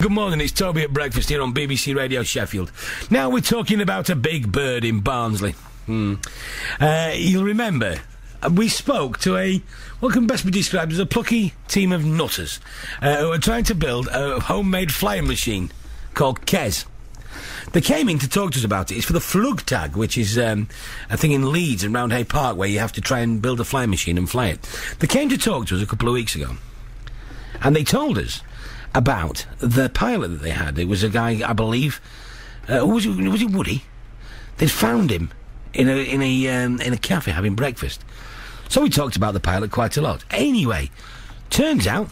good morning, it's Toby at breakfast here on BBC Radio Sheffield. Now we're talking about a big bird in Barnsley. You'll remember, we spoke to what can best be described as a plucky team of nutters who are trying to build a homemade flying machine called Kes. They came in to talk to us about it. It's for the Flugtag, which is a thing in Leeds and Round Hay Park where you have to try and build a flying machine and fly it. They came to talk to us a couple of weeks ago, and they told us about the pilot that they had. It was a guy, I believe, was it Woody? They'd found him in a cafe having breakfast. So we talked about the pilot quite a lot. Anyway, turns out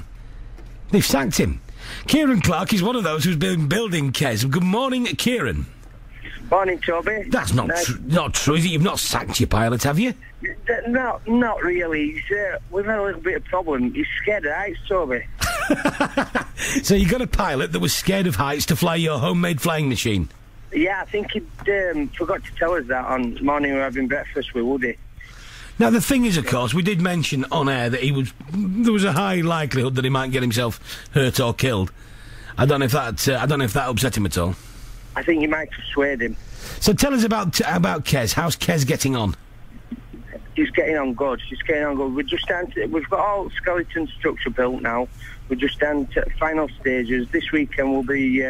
they've sacked him. Kieran Clark is one of those who's been building Kes. Good morning, Kieran. Morning, Toby. That's not true, is it? You've not sacked your pilot, have you? No, not really. We've had a little bit of problem. He's scared of heights, Toby. So you got a pilot that was scared of heights to fly your homemade flying machine? Yeah, I think he'd forgot to tell us that on the morning we were having breakfast with Woody. Now, the thing is, of course, we did mention on air that there was a high likelihood that he might get himself hurt or killed. I don't know if that upset him at all. I think you might have swayed him. So tell us about Kes. How's Kes getting on? He's getting on good. We've got all skeleton structure built now. We're just down to final stages. This weekend we'll be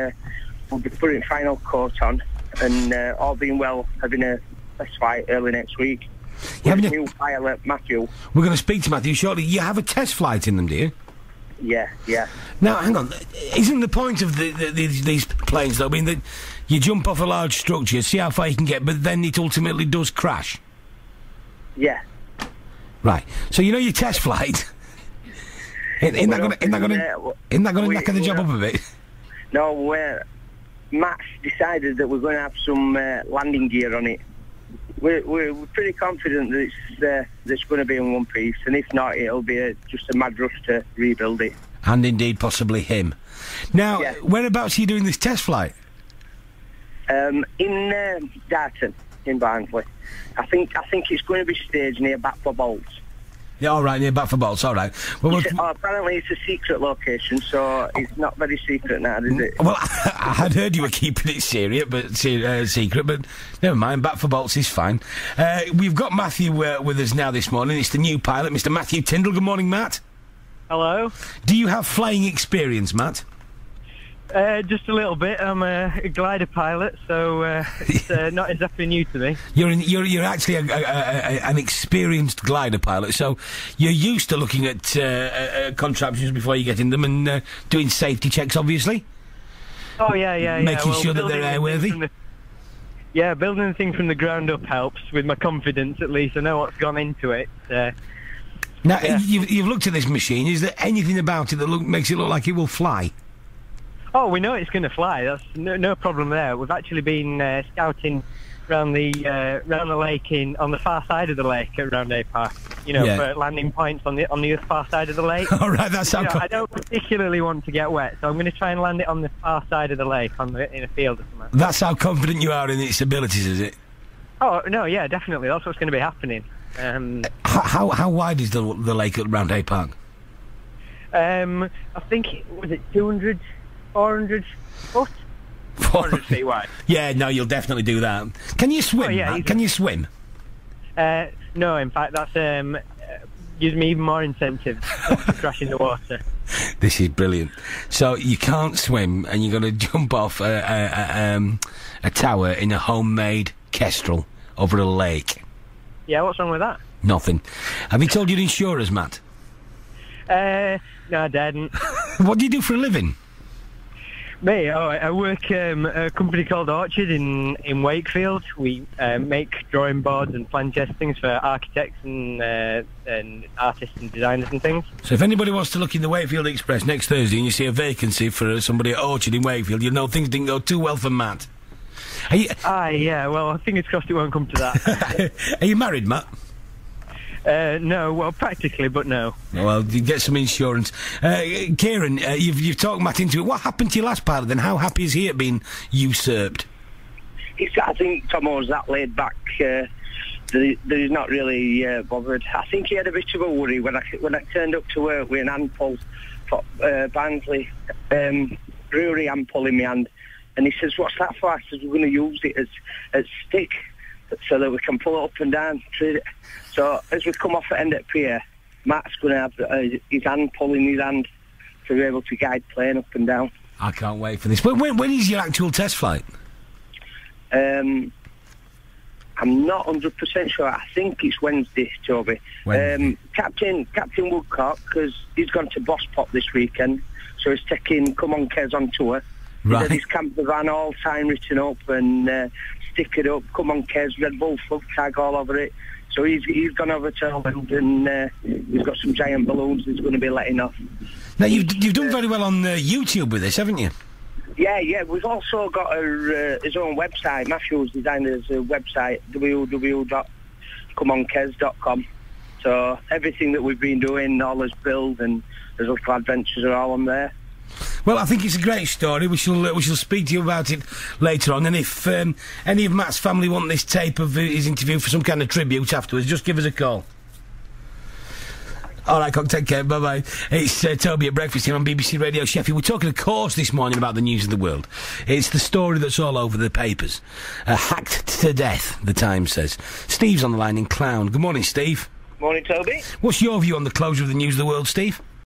putting final coat on, and all being well, having a test flight early next week. New pilot, Matthew. We're going to speak to Matthew shortly. You have a test flight in them, do you? Yeah. Now, hang on. Isn't the point of these planes, though, that you jump off a large structure, see how far you can get, but then it ultimately does crash? Yeah. Right. So you know your test flight. Isn't that going to knacker the job up a bit? No, Matt's decided that we're going to have some landing gear on it. We're pretty confident that it's going to be in one piece, and if not, it'll be just a mad rush to rebuild it. And indeed, possibly him. Now, whereabouts are you doing this test flight? In Darton, in Barnsley. I think it's going to be staged near Batford Bolts. Yeah, all right, near Batford Bolts, all right. Well, apparently it's a secret location, so it's not very secret now, is it? Well, I had heard you were keeping it secret, but never mind, Batford Bolts is fine. We've got Matthew with us now this morning. It's the new pilot, Mr. Matthew Tyndall. Good morning, Matt. Hello. Do you have flying experience, Matt? Just a little bit. I'm a glider pilot, so it's not exactly new to me. You're actually an experienced glider pilot, so you're used to looking at contraptions before you get in them and doing safety checks, obviously. Oh yeah. Making sure that they're airworthy. Building the thing from the ground up helps with my confidence. At least I know what's gone into it. Now you've looked at this machine. Is there anything about it that makes it look like it will fly? Oh, we know it's going to fly. That's no problem there. We've actually been scouting around the lake on the far side of the lake at Round Hay Park. For landing points on the other far side of the lake. All right, that's how. I don't particularly want to get wet, so I'm going to try and land it on the far side of the lake, in a field or something. That's how confident you are in its abilities, is it? Oh no, yeah, definitely. That's what's going to be happening. How wide is the lake at Round Hay Park? I think was it 200. 400 foot? 400 feet wide. Yeah, no, you'll definitely do that. Can you swim, Matt? Can you swim? No, in fact, that's gives me even more incentive to crash in the water. This is brilliant. So you can't swim, and you're going to jump off a tower in a homemade kestrel over a lake. Yeah, what's wrong with that? Nothing. Have you told your insurers, Matt? No, I didn't. What do you do for a living? Me? I work a company called Orchard in Wakefield. We make drawing boards and plan testings for architects and artists and designers and things. So if anybody wants to look in the Wakefield Express next Thursday and you see a vacancy for somebody at Orchard in Wakefield, you know things didn't go too well for Matt. Yeah, well, fingers crossed it won't come to that. Are you married, Matt? No, well, practically, but no. Well, you get some insurance. Kieran, you've talked Matt into it. What happened to your last pilot, then? How happy is he at being usurped? I think Tom was that laid back. That he's not really bothered. I think he had a bit of a worry when I turned up to work with an handful for Barnsley. brewery hand pulling my hand, and he says, "What's that for?" I says, "We're going to use it as stick so that we can pull it up and down." So as we come off the end at pier, Matt's going to have his hand pulling his hand to be able to guide plane up and down. I can't wait for this. When is your actual test flight? I'm not 100% sure. I think it's Wednesday, Toby. Captain Woodcock, because he's gone to Boss Pop this weekend, so he's taking Come On Kes on tour. Right. He's got his camper van all time written up and stickered up, Come On Kes, Red Bull Flugtag all over it. So he's gone over to Holland and he's got some giant balloons he's going to be letting off. Now, you've done very well on YouTube with this, haven't you? Yeah. We've also got his own website. Matthew's designed his website, www.comeonkes.com. So everything that we've been doing, all his build and his little adventures are all on there. Well, I think it's a great story. We shall speak to you about it later on. And if any of Matt's family want this tape of his interview for some kind of tribute afterwards, just give us a call. All right, Cock, take care. Bye-bye. It's Toby at breakfast here on BBC Radio Sheffield. We're talking, of course, this morning about the news of the world. It's the story that's all over the papers. Hacked to death, the Times says. Steve's on the line in Clown. Good morning, Steve. Morning, Toby. What's your view on the closure of the news of the world, Steve?